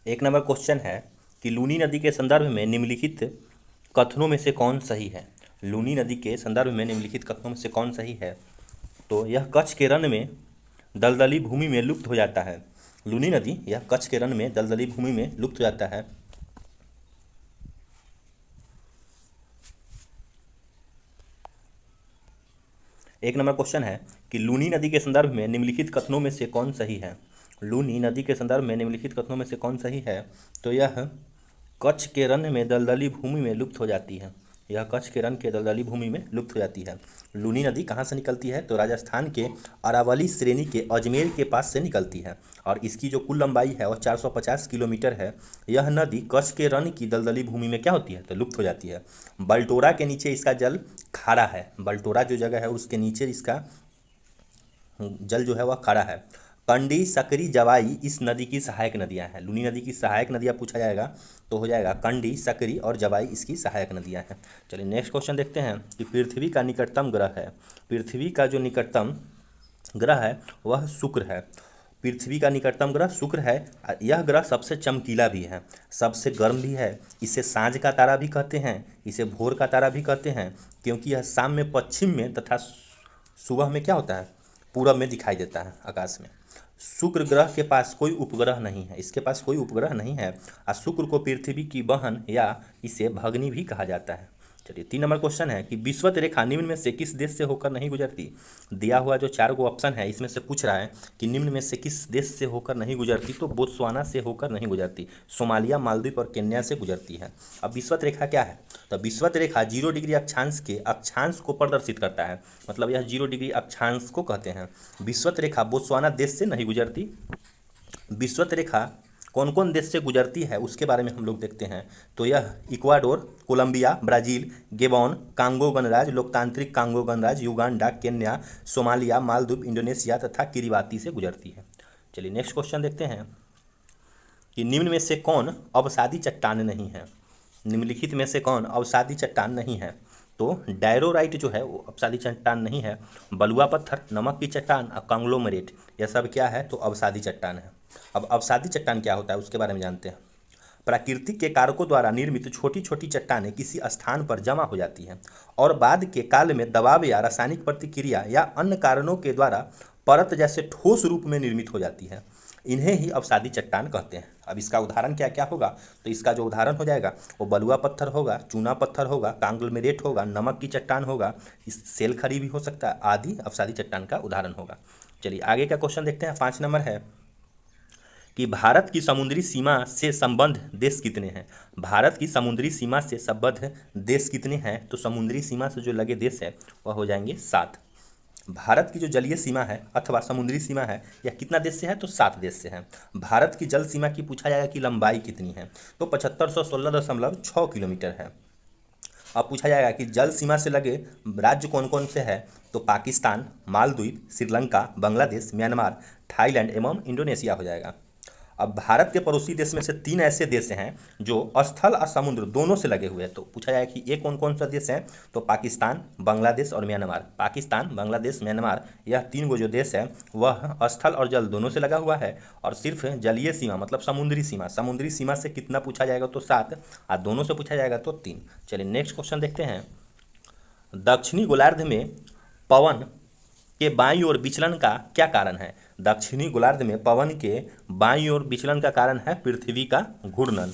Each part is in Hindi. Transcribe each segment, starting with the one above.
एक नंबर क्वेश्चन है कि लूनी नदी के संदर्भ में निम्नलिखित कथनों में से कौन सही है। लूनी नदी के संदर्भ में निम्नलिखित कथनों में से कौन सही है। तो यह कच्छ के रण में दलदली भूमि में लुप्त हो जाता है। लूनी नदी यह कच्छ के रण में दलदली भूमि में लुप्त हो जाता है। एक नंबर क्वेश्चन है कि लूनी नदी के संदर्भ में निम्नलिखित कथनों में से कौन सही है। लूनी नदी के संदर्भ में निम्नलिखित कथनों में से कौन सही है। तो यह कच्छ के रण में दलदली भूमि में लुप्त हो जाती है। यह कच्छ के रण के दलदली भूमि में लुप्त हो जाती है। लूनी नदी कहाँ से निकलती है। तो राजस्थान के अरावली श्रेणी के अजमेर के पास से निकलती है और इसकी जो कुल लंबाई है वह 450 किलोमीटर है। यह नदी कच्छ के रण की दलदली भूमि में क्या होती है, तो लुप्त हो जाती है। बलटोरा के नीचे इसका जल खारा है। बलटोरा जो जगह है उसके नीचे इसका जल जो है वह खारा है। कंडी, सकरी, जवाई इस नदी की सहायक नदियां हैं। लूनी नदी की सहायक नदियां पूछा जाएगा तो हो जाएगा कंडी, सकरी और जवाई इसकी सहायक नदियां हैं। चलिए नेक्स्ट क्वेश्चन देखते हैं कि पृथ्वी का निकटतम ग्रह है। पृथ्वी का जो निकटतम ग्रह है वह शुक्र है। पृथ्वी का निकटतम ग्रह शुक्र है। यह ग्रह सबसे चमकीला भी है, सबसे गर्म भी है। इसे सांझ का तारा भी कहते हैं, इसे भोर का तारा भी कहते हैं, क्योंकि यह शाम में पश्चिम में तथा सुबह में क्या होता है, पूरब में दिखाई देता है आकाश में। शुक्र ग्रह के पास कोई उपग्रह नहीं है, इसके पास कोई उपग्रह नहीं है और शुक्र को पृथ्वी की बहन या इसे भगनी भी कहा जाता है। चलिए 3 नंबर क्वेश्चन है कि विषुवत रेखा निम्न में से किस देश से होकर नहीं गुजरती। दिया हुआ जो 4 गो ऑप्शन है इसमें से पूछ रहा है कि निम्न में से किस देश से होकर नहीं गुजरती। तो बोत्सवाना से होकर नहीं गुजरती, सोमालिया, मालदीव और केन्या से गुजरती है। अब विषुवत रेखा क्या है। तो विषुवत रेखा 0 डिग्री अक्षांश के अक्षांश को प्रदर्शित करता है, मतलब यह 0 डिग्री अक्षांश को कहते हैं। विषुवत रेखा बोत्सवाना देश से नहीं गुजरती। विषुवत रेखा कौन कौन देश से गुजरती है उसके बारे में हम लोग देखते हैं। तो यह Ecuador, Colombia, Brazil, Gabon, Congo गणराज्य, लोकतांत्रिक कांगो गणराज्य, Uganda, Kenya, Somalia, Maldives, Indonesia तथा किरिबाती से गुजरती है। चलिए नेक्स्ट क्वेश्चन देखते हैं कि निम्न में से कौन अवसादी चट्टान नहीं है। निम्नलिखित में से कौन अवसादी चट्टान नहीं है। तो डायरोराइट जो है वो अवसादी चट्टान नहीं है। बलुआ पत्थर, नमक की चट्टान और कांग्लोमरेट यह सब क्या है, तो अवसादी चट्टान है। अब अवसादी चट्टान क्या होता है उसके बारे में जानते हैं। प्राकृतिक के कारकों द्वारा निर्मित छोटी छोटी चट्टानें किसी स्थान पर जमा हो जाती हैं और बाद के काल में दबाव या रासायनिक प्रतिक्रिया या अन्य कारणों के द्वारा परत जैसे ठोस रूप में निर्मित हो जाती है। इन्हें ही अवसादी चट्टान कहते हैं। अब इसका उदाहरण क्या क्या होगा। तो इसका जो उदाहरण हो जाएगा वो बलुआ पत्थर होगा, चूना पत्थर होगा, कांग्लोमेरेट होगा, नमक की चट्टान होगा, इस सेल खड़ी भी हो सकता है, आदि अवसादी चट्टान का उदाहरण होगा। चलिए आगे का क्वेश्चन देखते हैं। 5 नंबर है कि भारत की समुद्री सीमा से संबद्ध देश कितने हैं। भारत की समुद्री सीमा से संबद्ध देश कितने हैं। तो समुद्री सीमा से जो लगे देश है वह हो जाएंगे 7। भारत की जो जलीय सीमा है अथवा समुद्री सीमा है यह कितना देश से है, तो 7 देश से है। भारत की जल सीमा की पूछा जाएगा कि लंबाई कितनी है। तो 7516.6 किलोमीटर है। अब पूछा जाएगा कि जल सीमा से लगे राज्य कौन कौन से हैं। तो पाकिस्तान, मालदीव, श्रीलंका, बांग्लादेश, म्यांमार, थाईलैंड एवं इंडोनेशिया हो जाएगा। अब भारत के पड़ोसी देश में से 3 ऐसे देश हैं जो स्थल और समुद्र दोनों से लगे हुए हैं। तो पूछा जाएगा कि ये कौन कौन सा देश हैं। तो पाकिस्तान, बांग्लादेश और म्यांमार। पाकिस्तान, बांग्लादेश, म्यांमार यह 3 गो जो देश है वह स्थल और जल दोनों से लगा हुआ है और सिर्फ जलीय सीमा मतलब समुद्री सीमा से कितना पूछा जाएगा, तो 7 और दोनों से पूछा जाएगा तो 3। चलिए नेक्स्ट क्वेश्चन देखते हैं। दक्षिणी गोलार्ध में पवन के बाईं ओर विचलन का क्या कारण है। दक्षिणी गोलार्ध में पवन के बाईं ओर विचलन का कारण है पृथ्वी का घूर्णन।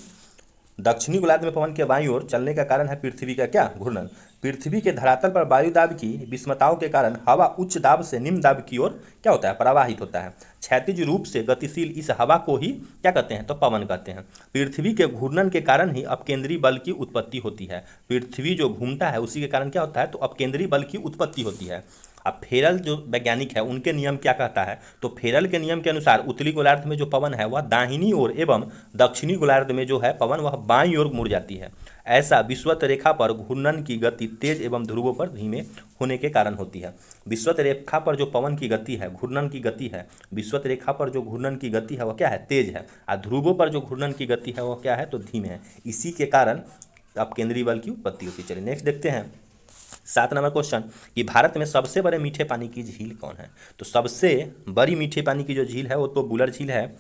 दक्षिणी गोलार्ध में पवन के बाईं ओर चलने का कारण है पृथ्वी का क्या, घूर्णन। पृथ्वी के धरातल पर वायु दाब की विषमताओं के कारण हवा उच्च दाब से निम्न दाब की ओर क्या होता है, प्रवाहित होता है। क्षैतिज रूप से गतिशील इस हवा को ही क्या कहते हैं, तो पवन कहते हैं। पृथ्वी के घूर्णन के कारण ही अपकेंद्री बल की उत्पत्ति होती है। पृथ्वी जो घूमता है उसी के कारण क्या होता है, तो अपकेंद्री बल की उत्पत्ति होती है। अब फेरल जो वैज्ञानिक है उनके नियम क्या कहता है। तो फेरल के नियम के अनुसार उत्तरी गोलार्ध में जो पवन है वह दाहिनी ओर एवं दक्षिणी गोलार्ध में जो है पवन वह बाईं ओर मुड़ जाती है। ऐसा विषुवत रेखा पर घूर्णन की गति तेज एवं ध्रुवों पर धीमे होने के कारण होती है। विषुवत रेखा पर जो पवन की गति है, घूर्णन की गति है, विषुवत रेखा पर जो घूर्णन की गति है वह क्या है, तेज है, और ध्रुवों पर जो घूर्णन की गति है वह क्या है, तो धीमे है। इसी के कारण अपकेंद्री बल की उत्पत्ति होती है। चलिए नेक्स्ट देखते हैं 7 नंबर क्वेश्चन कि भारत में सबसे बड़े मीठे पानी की झील कौन है। तो सबसे बड़ी मीठे पानी की जो झील है वो तो बुलर झील है।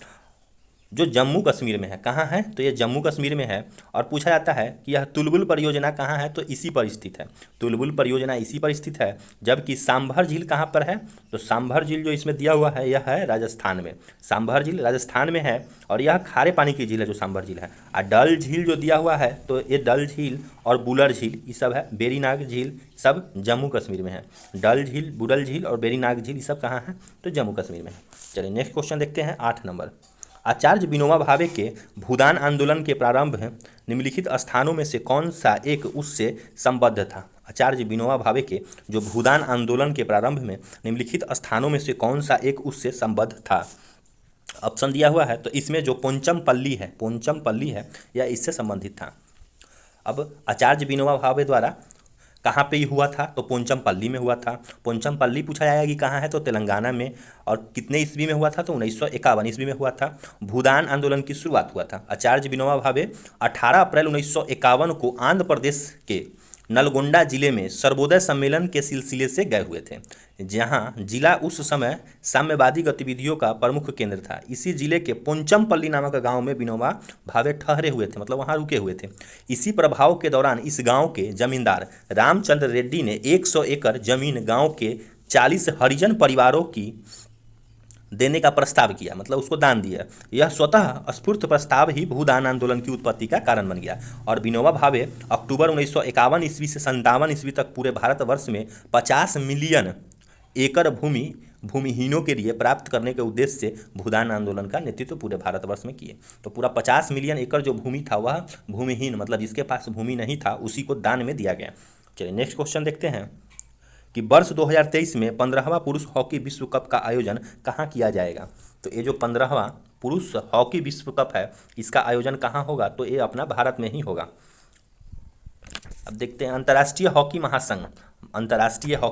जो जम्मू कश्मीर में है। कहाँ है? तो ये जम्मू कश्मीर में है। और पूछा जाता है कि यह तुलबुल परियोजना कहाँ है? तो इसी पर स्थित है। तुलबुल परियोजना इसी पर स्थित है। जबकि सांभर झील कहाँ पर है? तो सांभर झील जो इसमें दिया हुआ है यह है राजस्थान में। सांभर झील राजस्थान में है और यह खारे पानी की झील है जो सांभर झील है। और डल झील जो दिया हुआ है तो ये डल झील और बुलर झील ये सब है, बेरीनाग झील सब जम्मू कश्मीर में है। डल झील, बुलर झील और बेरीनाग झील ये सब कहाँ है? तो जम्मू कश्मीर में है। चलिए नेक्स्ट क्वेश्चन देखते हैं 8 नंबर। आचार्य विनोबा भावे के भूदान आंदोलन के प्रारंभ निम्नलिखित स्थानों में से कौन सा एक उससे संबद्ध था? आचार्य विनोबा भावे के जो भूदान आंदोलन के प्रारंभ में निम्नलिखित स्थानों में से कौन सा एक उससे संबद्ध था? ऑप्शन दिया हुआ है तो इसमें जो पोंचमपल्ली है यह इससे संबंधित था। अब आचार्य विनोबा भावे द्वारा कहाँ पे हुआ था? तो पोंचमपल्ली में हुआ था। पोंचमपल्ली पूछा जाएगा कि कहाँ है? तो तेलंगाना में। और कितने ईस्वी में हुआ था? तो 1951 ईस्वी में हुआ था। भूदान आंदोलन की शुरुआत हुआ था। आचार्य विनोबा भावे 18 अप्रैल 1951 को आंध्र प्रदेश के नलगोंडा जिले में सर्वोदय सम्मेलन के सिलसिले से गए हुए थे, जहां जिला उस समय साम्यवादी गतिविधियों का प्रमुख केंद्र था। इसी जिले के पोंचमपल्ली नामक गांव में विनोबा भावे ठहरे हुए थे, मतलब वहां रुके हुए थे। इसी प्रभाव के दौरान इस गांव के जमींदार रामचंद्र रेड्डी ने 100 एकड़ जमीन गांव के 40 हरिजन परिवारों की देने का प्रस्ताव किया, मतलब उसको दान दिया। यह स्वतः स्फूर्त प्रस्ताव ही भूदान आंदोलन की उत्पत्ति का कारण बन गया। और विनोबा भावे अक्टूबर 1951 ईस्वी से 57 ईस्वी तक पूरे भारतवर्ष में 50 मिलियन एकड़ भूमि भूमिहीनों के लिए प्राप्त करने के उद्देश्य से भूदान आंदोलन का नेतृत्व पूरे भारतवर्ष में किए। तो पूरा 50 मिलियन एकड़ जो भूमि था वह भूमिहीन, मतलब जिसके पास भूमि नहीं था, उसी को दान में दिया गया। चलिए नेक्स्ट क्वेश्चन देखते हैं कि वर्ष 2023 में 15वां पुरुष हॉकी विश्व कप का आयोजन कहाँ किया जाएगा? तो ये जो 15वां पुरुष हॉकी विश्व कप है इसका आयोजन कहाँ होगा? तो ये अपना भारत में ही होगा। अब देखते हैं अंतर्राष्ट्रीय हॉकी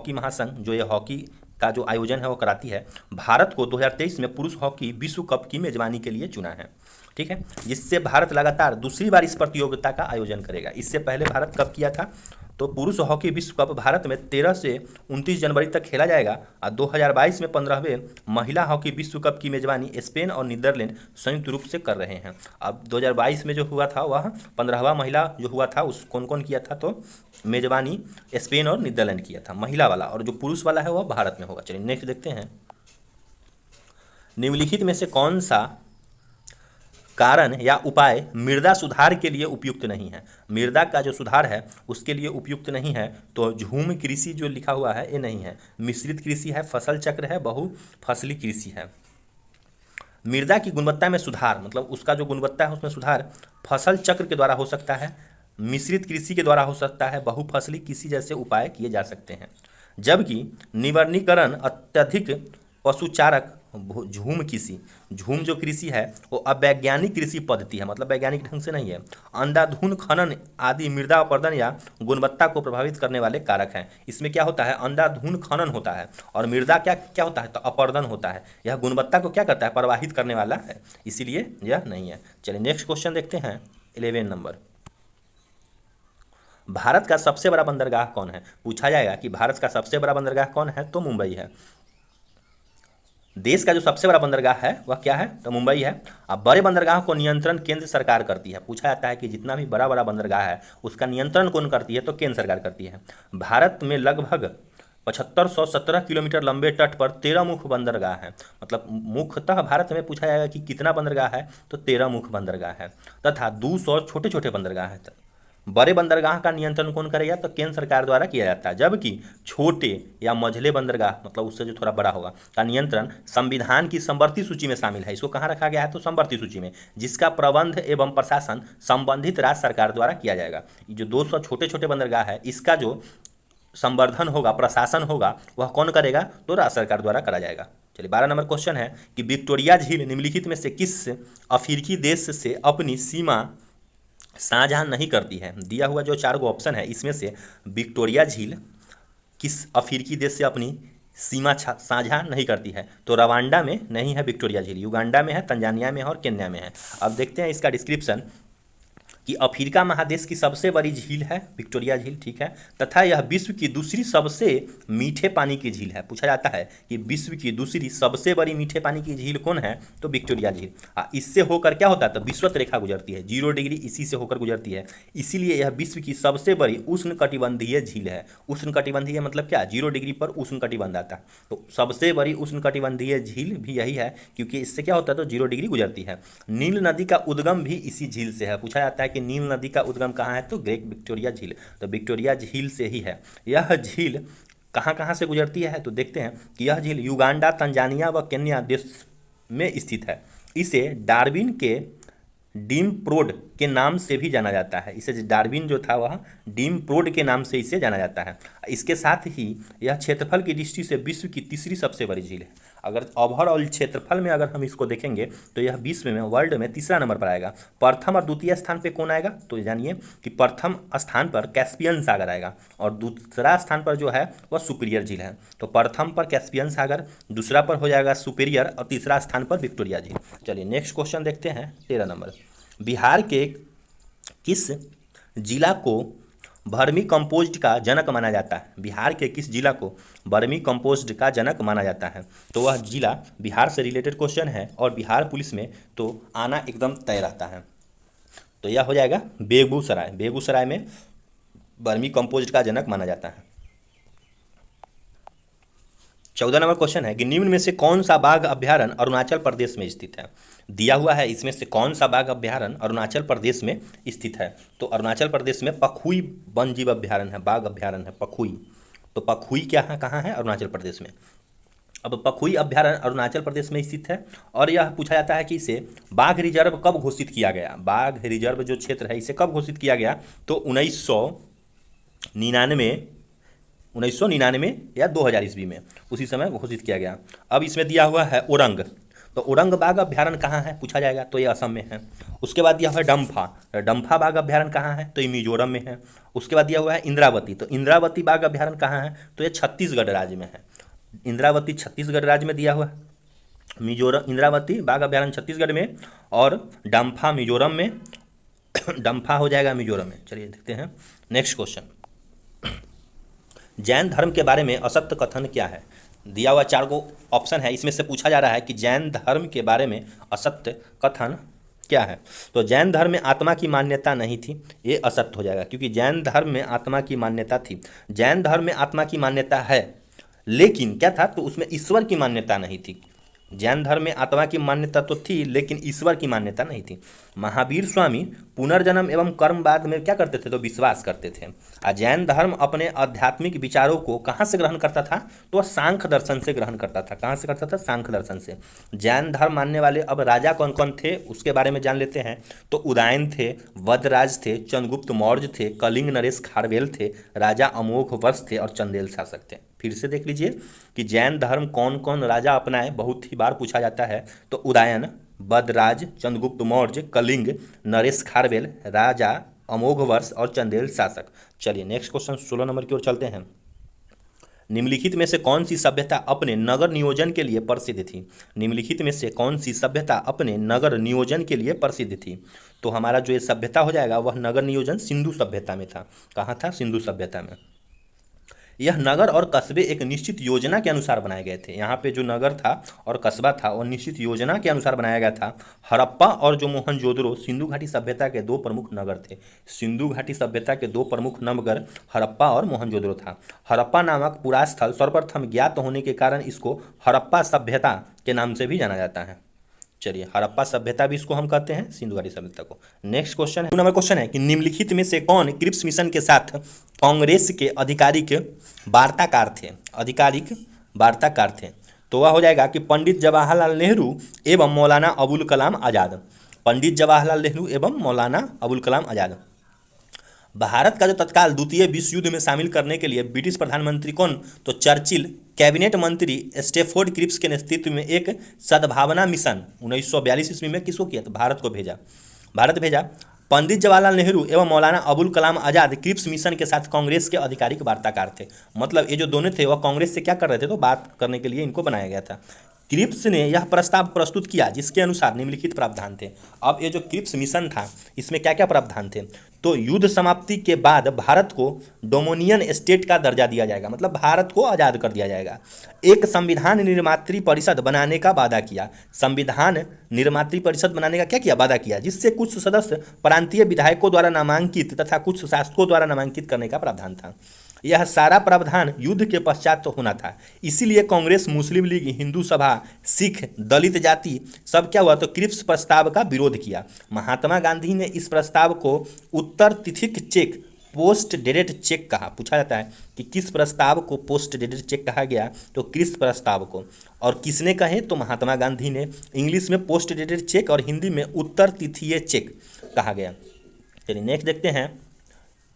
महासंघ जो ये हॉकी का जो आयोजन है वो कराती है, भारत को 2023 में पुरुष हॉकी विश्व कप की मेजबानी के लिए चुना है। ठीक है, जिससे भारत लगातार दूसरी बार इस प्रतियोगिता का आयोजन करेगा। इससे पहले भारत कब किया था? तो पुरुष हॉकी विश्व कप भारत में 13 से 29 जनवरी तक खेला जाएगा। और 2022 में 15वें महिला हॉकी विश्व कप की मेजबानी स्पेन और नीदरलैंड संयुक्त रूप से कर रहे हैं। अब 2022 में जो हुआ था वह 15वां महिला जो हुआ था उस कौन कौन किया था? तो मेजबानी स्पेन और नीदरलैंड किया था महिला वाला, और जो पुरुष वाला है वह भारत में होगा। चलिए नेक्स्ट देखते हैं, निम्नलिखित में से कौन सा कारण या उपाय मृदा सुधार के लिए उपयुक्त नहीं है? मृदा का जो सुधार है उसके लिए उपयुक्त नहीं है। तो झूम कृषि जो लिखा हुआ है ये नहीं है, मिश्रित कृषि है, फसल चक्र है, बहुफसली कृषि है। मृदा की गुणवत्ता में सुधार, मतलब उसका जो गुणवत्ता है उसमें सुधार फसल चक्र के द्वारा हो सकता है, मिश्रित कृषि के द्वारा हो सकता है, बहुफसली कृषि जैसे उपाय किए जा सकते हैं। जबकि निवर्णीकरण, अत्यधिक पशुचारक, झूम जो कृषि है वो अवैज्ञानिक कृषि पद्धति है, मतलब वैज्ञानिक ढंग से नहीं है। अंधाधुंध खनन आदि मृदा अपरदन या गुणवत्ता को प्रभावित करने वाले कारक हैं। इसमें क्या होता है? अंधाधुंध खनन होता है और मृदा क्या होता है? तो अपरदन होता है। यह गुणवत्ता को क्या करता है? प्रभावित करने वाला है, इसीलिए यह नहीं है। चलिए नेक्स्ट क्वेश्चन देखते हैं 11 नंबर। भारत का सबसे बड़ा बंदरगाह कौन है? पूछा जाएगा कि भारत का सबसे बड़ा बंदरगाह कौन है? तो मुंबई है। देश का जो सबसे बड़ा बंदरगाह है वह क्या है? तो मुंबई है। अब बड़े बंदरगाह को नियंत्रण केंद्र सरकार करती है। पूछा जाता है कि जितना भी बड़ा बड़ा बंदरगाह है उसका नियंत्रण कौन करती है? तो केंद्र सरकार करती है। भारत में लगभग 7517 किलोमीटर लंबे तट पर 13 मुख्य बंदरगाह हैं। मतलब मुख्यतः भारत में पूछा जाएगा कि कितना बंदरगाह है? तो 13 मुख्य बंदरगाह है तथा 200 छोटे छोटे बंदरगाह हैं। बड़े बंदरगाह का नियंत्रण कौन करेगा? तो केंद्र सरकार द्वारा किया जाता है। जबकि छोटे या मझले बंदरगाह, मतलब उससे जो थोड़ा बड़ा होगा, का नियंत्रण संविधान की समवर्ती सूची में शामिल है। इसको कहाँ रखा गया है? तो समवर्ती सूची में, जिसका प्रबंध एवं प्रशासन संबंधित राज्य सरकार द्वारा किया जाएगा। जो 200 छोटे छोटे बंदरगाह है इसका जो संवर्धन होगा, प्रशासन होगा, वह कौन करेगा? तो राज्य सरकार द्वारा करा जाएगा। चलिए 12 नंबर क्वेश्चन है कि विक्टोरिया झील निम्नलिखित में से किस अफ्रीकी देश से अपनी सीमा साझा नहीं करती है? दिया हुआ जो 4 ऑप्शन है इसमें से विक्टोरिया झील किस अफ्रीकी देश से अपनी सीमा साझा नहीं करती है? तो रवांडा में नहीं है विक्टोरिया झील, युगांडा में है, तंजानिया में है और केन्या में है। अब देखते हैं इसका डिस्क्रिप्शन कि अफ्रीका महादेश की सबसे बड़ी झील है विक्टोरिया झील, ठीक है, तथा यह विश्व की दूसरी सबसे मीठे पानी की झील है। पूछा जाता है कि विश्व की दूसरी सबसे बड़ी मीठे पानी की झील कौन है, तो विक्टोरिया झील। इससे होकर क्या होता है, तो विषुवत रेखा गुजरती है, 0 डिग्री इसी से होकर गुजरती है, इसीलिए यह विश्व की सबसे बड़ी उष्णकटिबंधीय झील है। उष्णकटिबंधीय मतलब क्या, 0 डिग्री पर उष्णकटिबंध आता है, तो सबसे बड़ी उष्णकटिबंधीय झील भी यही है, क्योंकि इससे क्या होता है, तो 0 डिग्री गुजरती है। नील नदी का उद्गम भी इसी झील से है। पूछा जाता है कि नील नदी का उद्गम कहाँ है, तो ग्रेट विक्टोरिया झील, तो विक्टोरिया झील से ही है। यह झील कहाँ कहाँ से गुजरती है, तो देखते हैं कि यह झील युगांडा, तंजानिया व केन्या देश में स्थित है। इसे डार्विन के डीम प्रोड के नाम से भी जाना जाता है। इसे डार्विन जो था वह डीम प्रोड के नाम से इसे जाना जाता है। इसके साथ ही यह क्षेत्रफल की दृष्टि से विश्व की तीसरी सबसे बड़ी झील है। अगर ओवरऑल क्षेत्रफल में अगर हम इसको देखेंगे तो यह विश्व में, वर्ल्ड में तीसरा नंबर पर आएगा। प्रथम और द्वितीय स्थान पे कौन आएगा, तो जानिए कि प्रथम स्थान पर कैस्पियन सागर आएगा और दूसरा स्थान पर जो है वह सुपीरियर झील है। तो प्रथम पर कैस्पियन सागर, दूसरा पर हो जाएगा सुपीरियर और तीसरा स्थान पर विक्टोरिया झील। चलिए नेक्स्ट क्वेश्चन देखते हैं 13 नंबर। बिहार के किस जिला को वर्मी कंपोस्ट का जनक माना जाता है, बिहार के किस जिला को वर्मी कंपोस्ट का जनक माना जाता है, तो वह जिला बिहार से रिलेटेड क्वेश्चन है और बिहार पुलिस में तो आना एकदम तय रहता है। तो यह हो जाएगा बेगूसराय, बेगूसराय में वर्मी कंपोस्ट का जनक माना जाता है। 14 नंबर क्वेश्चन है कि निम्न में से कौन सा बाघ अभ्यारण्य अरुणाचल प्रदेश में स्थित है। दिया हुआ है इसमें से कौन सा बाघ अभ्यारण्य अरुणाचल प्रदेश में स्थित है, तो अरुणाचल प्रदेश में पखुई वन जीव अभ्यारण्य है, बाघ अभ्यारण्य है पखुई। तो पखुई क्या है, कहाँ है, अरुणाचल प्रदेश में। अब पखुई अभ्यारण्य अरुणाचल प्रदेश में स्थित है और यह पूछा जाता है कि इसे बाघ रिजर्व कब घोषित किया गया। बाघ रिजर्व जो क्षेत्र है इसे कब घोषित किया गया, तो 1999 या 2000 ईस्वी में, उसी समय घोषित किया गया। अब इसमें दिया हुआ है ओरंग, तो ओरंग बाघ अभ्यारण्य कहाँ है पूछा जाएगा, तो ये असम में है। उसके बाद दिया हुआ है डम्फा, डम्फा बाघ अभ्यारण्य कहाँ है, तो ये मिजोरम में है। उसके बाद दिया हुआ है इंद्रावती, तो इंद्रावती बाघ अभ्यारण्य कहाँ है, तो ये छत्तीसगढ़ राज्य में है। इंद्रावती छत्तीसगढ़ राज्य में दिया हुआ है। मिजोरम, इंद्रावती बाघ अभ्यारण्य छत्तीसगढ़ में और डम्फा मिजोरम में, डम्फा हो जाएगा मिजोरम में। चलिए देखते हैं नेक्स्ट क्वेश्चन। जैन धर्म के बारे में असत्य कथन क्या है। दिया हुआ 4 गो ऑप्शन है, इसमें से पूछा जा रहा है कि जैन धर्म के बारे में असत्य कथन क्या है। तो जैन धर्म में आत्मा की मान्यता नहीं थी, ये असत्य हो जाएगा, क्योंकि जैन धर्म में आत्मा की मान्यता थी। जैन धर्म में आत्मा की मान्यता है, लेकिन क्या था, तो उसमें ईश्वर की मान्यता नहीं थी। जैन धर्म में आत्मा की मान्यता तो थी लेकिन ईश्वर की मान्यता नहीं थी। महावीर स्वामी पुनर्जन्म एवं कर्मवाद में क्या करते थे, तो विश्वास करते थे। जैन धर्म अपने आध्यात्मिक विचारों को कहाँ से ग्रहण करता था, तो वह सांख्य दर्शन से ग्रहण करता था। कहाँ से करता था, सांख्य दर्शन से। जैन धर्म मानने वाले अब राजा कौन कौन थे उसके बारे में जान लेते हैं। तो उदयन थे, वदराज थे, चंद्रगुप्त मौर्य थे, कलिंग नरेश खारवेल थे, राजा अमोघ वर्ष थे और चंदेल शासक थे। फिर से देख लीजिए कि जैन धर्म कौन कौन राजा अपनाए, बहुत ही बार पूछा जाता है। तो उदयन, बदराज, चंद्रगुप्त मौर्य, कलिंग, नरेश खारवेल, राजा अमोघ वर्ष और चंदेल शासक। चलिए नेक्स्ट क्वेश्चन 16 नंबर की ओर चलते हैं। निम्नलिखित में से कौन सी सभ्यता अपने नगर नियोजन के लिए प्रसिद्ध थी। निम्नलिखित में से कौन सी सभ्यता अपने नगर नियोजन के लिए प्रसिद्ध थी, तो हमारा जो ये सभ्यता हो जाएगा वह नगर नियोजन सिंधु सभ्यता में था। कहाँ था, सिंधु सभ्यता में। यह नगर और कस्बे एक निश्चित योजना के अनुसार बनाए गए थे। यहाँ पे जो नगर था और कस्बा था वो निश्चित योजना के अनुसार बनाया गया था। हड़प्पा और जो मोहनजोदड़ो सिंधु घाटी सभ्यता के 2 प्रमुख नगर थे। सिंधु घाटी सभ्यता के 2 प्रमुख नगर हड़प्पा और मोहनजोदड़ो था। हड़प्पा नामक पुरास्थल सर्वप्रथम ज्ञात होने के कारण इसको हड़प्पा सभ्यता के नाम से भी जाना जाता है। चलिए हड़प्पा सभ्यता भी इसको हम कहते हैं, सिंधु घाटी सभ्यता को। नेक्स्ट क्वेश्चन है, 2 नंबर क्वेश्चन है कि निम्नलिखित में से कौन क्रिप्स मिशन के साथ कांग्रेस के आधिकारिक वार्ताकार थे। आधिकारिक वार्ताकार थे, तो वह हो जाएगा कि पंडित जवाहरलाल नेहरू एवं मौलाना अबुल कलाम आज़ाद। पंडित जवाहरलाल नेहरू एवं मौलाना अबुल कलाम आज़ाद। भारत का जो तत्काल द्वितीय विश्व युद्ध में शामिल करने के लिए ब्रिटिश प्रधानमंत्री कौन, तो चर्चिल। कैबिनेट मंत्री स्टेफोर्ड क्रिप्स के नेतृत्व में एक सद्भावना मिशन 1942 ईस्वी में किसको किया, तो भारत को भेजा, भारत भेजा। पंडित जवाहरलाल नेहरू एवं मौलाना अबुल कलाम आज़ाद क्रिप्स मिशन के साथ कांग्रेस के आधिकारिक वार्ताकार थे। मतलब ये जो दोनों थे वह कांग्रेस से क्या कर रहे थे, तो बात करने के लिए इनको बनाया गया था। क्रिप्स ने यह प्रस्ताव प्रस्तुत किया जिसके अनुसार निम्नलिखित प्रावधान थे। अब ये जो क्रिप्स मिशन था इसमें क्या क्या प्रावधान थे, तो युद्ध समाप्ति के बाद भारत को डोमिनियन स्टेट का दर्जा दिया जाएगा, मतलब भारत को आज़ाद कर दिया जाएगा। एक संविधान निर्मात्री परिषद बनाने का वादा किया, संविधान निर्मात्री परिषद बनाने का क्या किया, वादा किया, जिससे कुछ सदस्य प्रांतीय विधायकों द्वारा नामांकित तथा कुछ शासकों द्वारा नामांकित करने का प्रावधान था। यह सारा प्रावधान युद्ध के पश्चात तो होना था, इसीलिए कांग्रेस, मुस्लिम लीग, हिंदू सभा, सिख, दलित जाति सब क्या हुआ, तो क्रिप्स प्रस्ताव का विरोध किया। महात्मा गांधी ने इस प्रस्ताव को उत्तर तिथिक चेक, पोस्ट डेटेड चेक कहा। पूछा जाता है कि किस प्रस्ताव को पोस्ट डेटेड चेक कहा गया, तो क्रिप्स प्रस्ताव को। और किसने कहे, तो महात्मा गांधी ने। इंग्लिश में पोस्ट डेटेड चेक और हिंदी में उत्तर तिथीय चेक कहा गया। चलिए नेक्स्ट देखते हैं।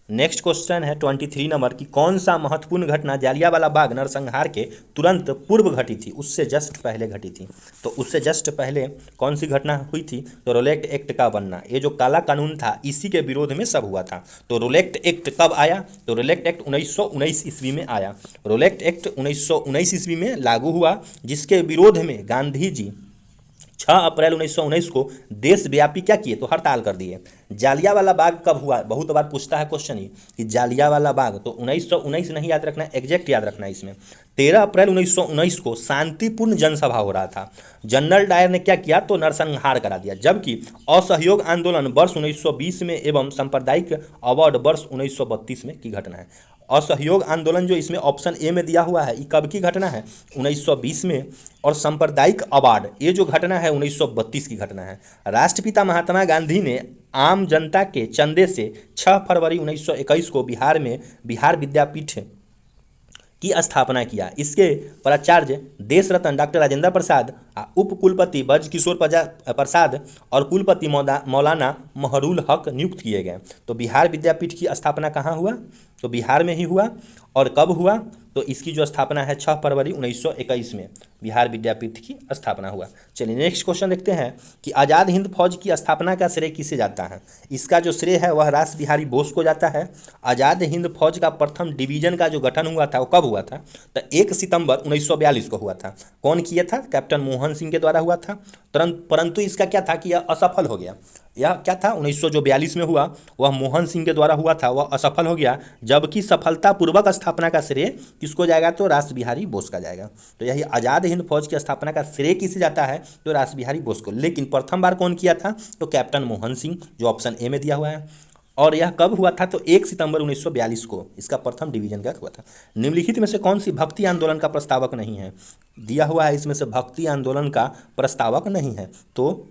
नेक्स्ट क्वेश्चन है 23 नंबर की, कौन सा महत्वपूर्ण घटना जालियांवाला बाग नरसंहार के तुरंत पूर्व घटी थी, उससे जस्ट पहले घटी थी। तो उससे जस्ट पहले कौन सी घटना हुई थी, तो रोलेक्ट एक्ट का बनना। ये जो काला कानून था इसी के विरोध में सब हुआ था। तो रोलेक्ट एक्ट कब आया, तो रोलेक्ट एक्ट 1919 ईस्वी में आया। रोलेक्ट एक्ट 1919 ईस्वी में लागू हुआ, जिसके विरोध में गांधी जी 6 अप्रैल 1919 को देशव्यापी क्या किए, तो हड़ताल कर दिए। जालियांवाला बाग कब हुआ, बहुत बार पूछता है क्वेश्चन ही कि जालियांवाला बाग, तो 1919 नहीं याद रखना, एग्जैक्ट याद रखना है इसमें। 13 अप्रैल 1919 को शांतिपूर्ण जनसभा हो रहा था। जनरल डायर ने क्या किया, तो नरसंहार करा दिया। जबकि असहयोग आंदोलन वर्ष 1920 में एवं सांप्रदायिक अवार्ड वर्ष 1932 में की घटना है। असहयोग आंदोलन जो इसमें ऑप्शन ए में दिया हुआ है, ये कब की घटना है, 1920 में। और सांप्रदायिक अवार्ड ये जो घटना है 1932 की घटना है। राष्ट्रपिता महात्मा गांधी ने आम जनता के चंदे से 6 फरवरी 1921 को बिहार में बिहार विद्यापीठ की स्थापना किया। इसके प्राचार्य देश रत्न डॉक्टर राजेंद्र प्रसाद, उप कुलपति ब्रज किशोर प्रसाद और कुलपति मौलाना महरुल हक नियुक्त किए गए। तो बिहार विद्यापीठ की स्थापना कहाँ हुआ, तो बिहार में ही हुआ। और कब हुआ, तो इसकी जो स्थापना है 6 फरवरी 1921 में बिहार विद्यापीठ की स्थापना हुआ। चलिए नेक्स्ट क्वेश्चन देखते हैं कि आज़ाद हिंद फौज की स्थापना का श्रेय किसे जाता है। इसका जो श्रेय है वह रास बिहारी बोस को जाता है। आज़ाद हिंद फौज का प्रथम डिवीजन का जो गठन हुआ था वो कब हुआ था, तो 1 सितंबर 1942 को हुआ था। कौन किया था, कैप्टन मोहन सिंह के द्वारा हुआ था। परंतु इसका क्या था कि यह असफल हो गया। यह क्या था 1942 में हुआ, वह मोहन सिंह के द्वारा हुआ था, वह असफल हो गया। जबकि सफलतापूर्वक स्थापना का श्रेय किसको जाएगा, तो रास बिहारी बोस का जाएगा। तो यही आज़ाद हिंद फौज की स्थापना का श्रेय किसे जाता है, तो रास बिहारी बोस को। लेकिन प्रथम बार कौन किया था, तो कैप्टन मोहन सिंह, जो ऑप्शन ए में दिया हुआ है। और यह कब हुआ था, तो 1 सितंबर 1942 को इसका प्रथम डिवीजन का हुआ था। निम्नलिखित में से कौन सी भक्ति आंदोलन का प्रस्तावक नहीं है, दिया हुआ है इसमें से भक्ति आंदोलन का प्रस्तावक नहीं है। तो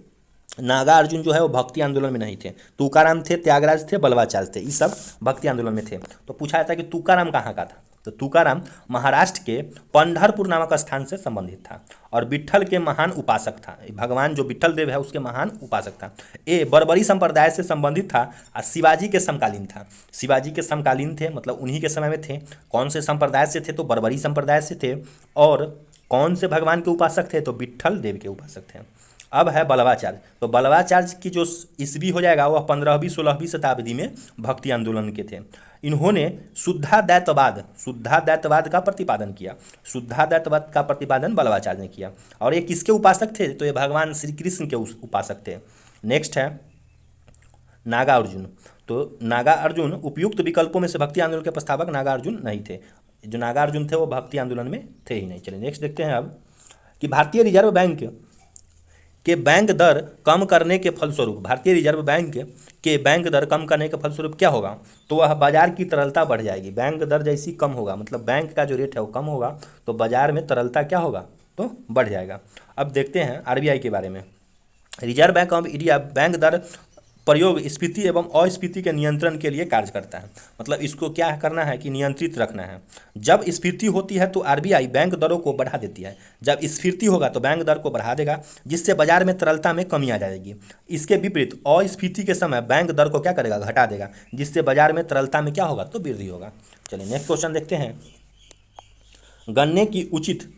नागार्जुन जो है वो भक्ति आंदोलन में नहीं थे। तुकाराम थे, त्यागराज थे, बलवाचार्य थे, ये सब भक्ति आंदोलन में थे। तो पूछा जाता है कि तुकाराम कहाँ का था, तो तुकाराम महाराष्ट्र के पंढरपुर नामक स्थान से संबंधित था और विट्ठल के महान उपासक था। भगवान जो विट्ठल देव है उसके महान उपासक था। ए बर्बरी संप्रदाय से संबंधित था और शिवाजी के समकालीन था। शिवाजी के समकालीन थे, मतलब उन्हीं के समय में थे। कौन से संप्रदाय से थे, तो बर्बरी संप्रदाय से थे। और कौन से भगवान के उपासक थे, तो विट्ठल देव के उपासक थे। अब है बलवाचार्य, तो बलवाचार्य की जो ईस्वी हो जाएगा वह 15वीं 16वीं शताब्दी में भक्ति आंदोलन के थे। इन्होंने शुद्धाद्वैतवाद का प्रतिपादन किया। शुद्धाद्वैतवाद का प्रतिपादन बलवाचार्य ने किया। और ये किसके उपासक थे, तो ये भगवान श्री कृष्ण के उपासक थे। नेक्स्ट है नागार्जुन, तो नागार्जुन उपयुक्त विकल्पों में से भक्ति आंदोलन के प्रस्तावक नागार्जुन नहीं थे। जो नागार्जुन थे वो भक्ति आंदोलन में थे ही नहीं। चलिए नेक्स्ट देखते हैं अब कि भारतीय रिजर्व बैंक के बैंक दर कम करने के फलस्वरूप, भारतीय रिजर्व बैंक के बैंक दर कम करने के फलस्वरूप क्या होगा, तो वह बाजार की तरलता बढ़ जाएगी। बैंक दर जैसी कम होगा, मतलब बैंक का जो रेट है वो कम होगा, तो बाजार में तरलता क्या होगा, तो बढ़ जाएगा। अब देखते हैं आरबीआई के बारे में। Reserve Bank of India bank दर प्रयोग स्फीति एवं अस्फीति के नियंत्रण के लिए कार्य करता है। मतलब इसको क्या करना है कि नियंत्रित रखना है। जब स्फीति होती है तो आरबीआई बैंक दरों को बढ़ा देती है, जब स्फीति होगा तो बैंक दर को बढ़ा देगा, जिससे बाजार में तरलता में कमी आ जाएगी। इसके विपरीत अस्फीति के समय बैंक दर को क्या करेगा, घटा देगा, जिससे बाजार में तरलता में क्या होगा, तो वृद्धि होगा। चलिए नेक्स्ट क्वेश्चन देखते हैं। गन्ने की उचित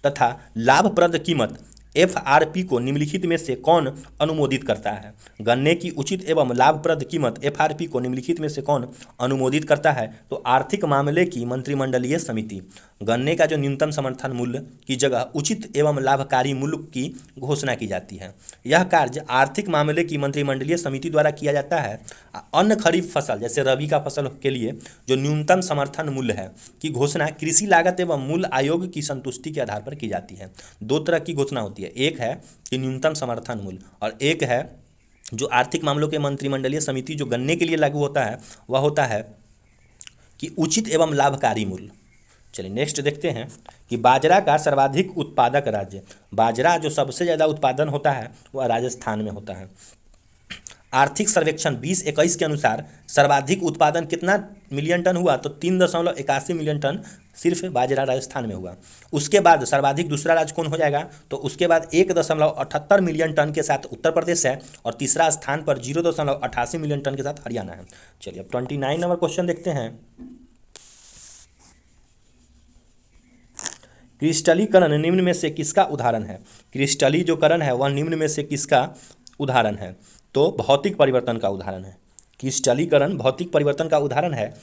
तथा लाभप्रद कीमत FRP को निम्नलिखित में से कौन अनुमोदित करता है? गन्ने की उचित एवं लाभप्रद कीमत FRP को निम्नलिखित में से कौन अनुमोदित करता है? तो आर्थिक मामले की मंत्रिमंडलीय समिति। गन्ने का जो न्यूनतम समर्थन मूल्य की जगह उचित एवं लाभकारी मूल्य की घोषणा की जाती है। यह कार्य आर्थिक मामले की मंत्रिमंडलीय समिति द्वारा किया जाता है। अन्य खरीफ फसल जैसे रबी का फसल के लिए जो न्यूनतम समर्थन मूल्य है की घोषणा कृषि लागत एवं मूल्य आयोग की संतुष्टि के आधार पर की जाती है। दो तरह की घोषणा होती है, एक है कि न्यूनतम समर्थन मूल्य और एक है जो आर्थिक मामलों के मंत्रिमंडलीय समिति जो गन्ने के लिए लागू होता है वह होता है कि उचित एवं लाभकारी मूल्य। चलिए नेक्स्ट देखते हैं कि बाजरा का सर्वाधिक उत्पादक राज्य। बाजरा जो सबसे ज़्यादा उत्पादन होता है वह राजस्थान में होता है। आर्थिक सर्वेक्षण 2021 के अनुसार सर्वाधिक उत्पादन कितना मिलियन टन हुआ? तो 3.81 मिलियन टन सिर्फ बाजरा राजस्थान में हुआ। उसके बाद सर्वाधिक दूसरा राज्य कौन हो जाएगा? तो उसके बाद 1.78 मिलियन टन के साथ उत्तर प्रदेश है और तीसरा स्थान पर 0.88 मिलियन टन के साथ हरियाणा है। चलिए अब 29 नंबर क्वेश्चन देखते हैं। क्रिस्टलीकरण निम्न में से किसका उदाहरण है? क्रिस्टलीकरण है वह निम्न में से किसका उदाहरण है? तो भौतिक परिवर्तन का उदाहरण है। क्रिस्टलीकरण भौतिक परिवर्तन का उदाहरण है।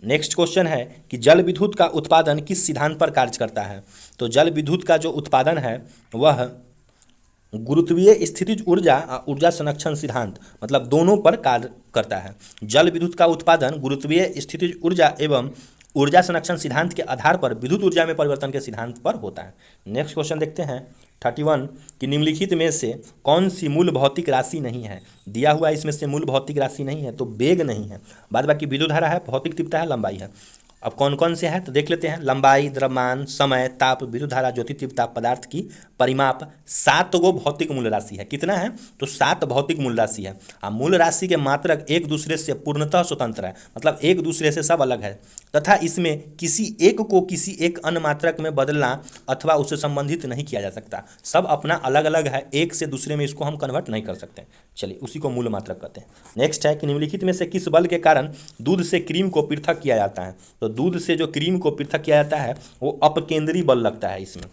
नेक्स्ट क्वेश्चन है कि जल विद्युत का उत्पादन किस सिद्धांत पर कार्य करता है? तो जल विद्युत का जो उत्पादन है वह गुरुत्वीय स्थितिज ऊर्जा और ऊर्जा संरक्षण सिद्धांत मतलब दोनों पर कार्य करता है। जल विद्युत का उत्पादन गुरुत्वीय स्थितिज ऊर्जा एवं ऊर्जा संरक्षण सिद्धांत के आधार पर विद्युत ऊर्जा में परिवर्तन के सिद्धांत पर होता है। नेक्स्ट क्वेश्चन देखते हैं 31 कि निम्नलिखित में से कौन सी मूल भौतिक राशि नहीं है? दिया हुआ इसमें से मूल भौतिक राशि नहीं है तो वेग नहीं है, बाद बाकी विद्युत धारा है, भौतिक तीव्रता है, लंबाई है। अब कौन कौन से हैं तो देख लेते हैं। लंबाई, द्रव्यमान, समय, ताप, विद्युत धारा, ज्योति तीव्रता, पदार्थ की परिमाप। 7 गो भौतिक मूल राशि है। कितना है? तो 7 भौतिक मूल राशि है। मूल राशि के मात्रक एक दूसरे से पूर्णतः स्वतंत्र है, मतलब एक दूसरे से सब अलग है तथा इसमें किसी एक को किसी एक अन्य मात्रक में बदलना अथवा उससे संबंधित नहीं किया जा सकता। सब अपना अलग अलग है, एक से दूसरे में इसको हम कन्वर्ट नहीं कर सकते। चलिए उसी को मूल मात्रक कहते हैं। नेक्स्ट है कि निम्नलिखित में से किस बल के कारण दूध से क्रीम को पृथक किया जाता है? तो दूध से जो क्रीम को पृथक किया जाता है वो अपकेंद्री बल लगता है इसमें।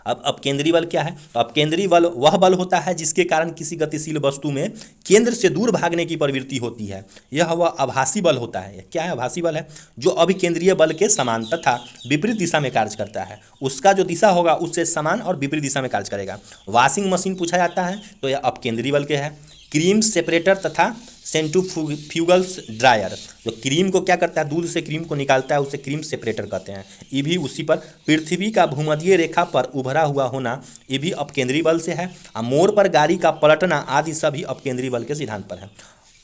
अब अपकेंद्री बल क्या है? तो अपकेंद्री बल वह बल होता है जिसके कारण किसी गतिशील वस्तु में केंद्र से दूर भागने की प्रवृत्ति होती है। यह वह आभासी बल होता है। क्या है? आभासी बल है जो अभिकेंद्रीय बल के समान तथा विपरीत दिशा में कार्य करता है। उसका जो दिशा होगा उससे समान और विपरीत दिशा में कार्य करेगा। वॉशिंग मशीन पूछा जाता है तो यह अपकेंद्री बल के है। क्रीम सेपरेटर तथा सेंट्रीफ्यूगल्स ड्रायर, जो क्रीम को क्या करता है? दूध से क्रीम को निकालता है, उसे क्रीम सेपरेटर कहते हैं। ये भी उसी पर। पृथ्वी का भूमध्य रेखा पर उभरा हुआ होना ये भी अपकेंद्री बल से है। मोड़ पर गाड़ी का पलटना आदि सभी अपकेंद्री बल के सिद्धांत पर है।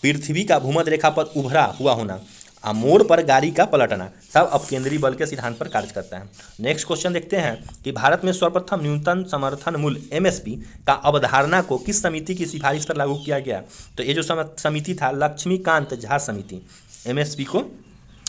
पृथ्वी का भूमध्य रेखा पर उभरा हुआ होना, मोड़ पर गाड़ी का पलटना सब अपकेंद्री बल के सिद्धांत पर कार्य करता है। नेक्स्ट क्वेश्चन देखते हैं कि भारत में सर्वप्रथम न्यूनतम समर्थन मूल्य MSP का अवधारणा को किस समिति की सिफारिश पर लागू किया गया? तो ये जो समिति था लक्ष्मीकांत झा समिति। MSP को,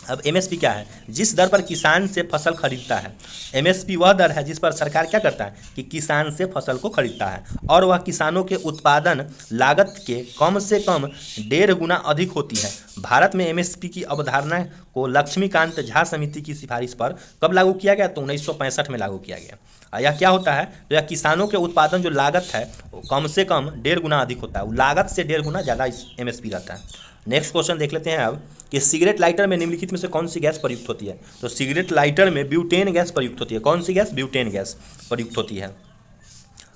अब MSP क्या है? जिस दर पर किसान से फसल खरीदता है। MSP वह दर है जिस पर सरकार क्या करता है कि किसान से फसल को खरीदता है और वह किसानों के उत्पादन लागत के कम से कम 1.5 गुना अधिक होती है। भारत में MSP की अवधारणा को लक्ष्मीकांत झा समिति की सिफारिश पर कब लागू किया गया? तो 1965 में लागू किया गया। यह क्या होता है? तो यह किसानों के उत्पादन जो लागत है वो कम से कम 1.5 गुना अधिक होता है। लागत से 1.5 गुना ज़्यादा MSP रहता है। नेक्स्ट क्वेश्चन देख लेते हैं अब कि सिगरेट लाइटर में निम्नलिखित में से कौन सी गैस प्रयुक्त होती है? तो सिगरेट लाइटर में ब्यूटेन गैस प्रयुक्त होती है। कौन सी गैस? ब्यूटेन गैस प्रयुक्त होती है।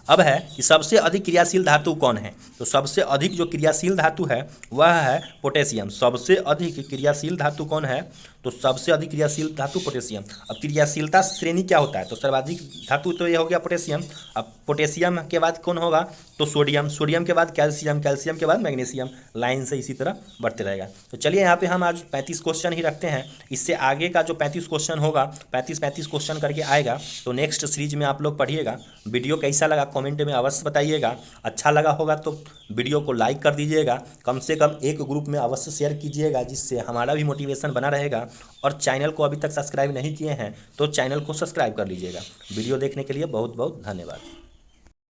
अब है कि सबसे अधिक क्रियाशील धातु कौन है? तो सबसे अधिक जो क्रियाशील धातु है वह है पोटेशियम। सबसे अधिक क्रियाशील धातु कौन है? तो सबसे अधिक क्रियाशील धातु पोटेशियम। अब क्रियाशीलता श्रेणी क्या होता है? तो सर्वाधिक धातु तो ये हो गया पोटेशियम। अब पोटेशियम के बाद कौन होगा? तो सोडियम। सोडियम के बाद कैल्शियम। कैल्शियम के बाद मैग्नीशियम। लाइन से इसी तरह बढ़ते रहेगा। तो चलिए यहाँ पे हम आज 35 क्वेश्चन ही रखते हैं। इससे आगे का जो 35 क्वेश्चन होगा 35 क्वेश्चन करके आएगा तो नेक्स्ट सीरीज में आप लोग पढ़िएगा। वीडियो कैसा लगा कमेंट में अवश्य बताइएगा। अच्छा लगा होगा तो वीडियो को लाइक कर दीजिएगा। कम से कम एक ग्रुप में अवश्य शेयर कीजिएगा जिससे हमारा भी मोटिवेशन बना रहेगा। और चैनल को अभी तक सब्सक्राइब नहीं किए हैं तो चैनल को सब्सक्राइब कर लीजिएगा। वीडियो देखने के लिए बहुत बहुत धन्यवाद।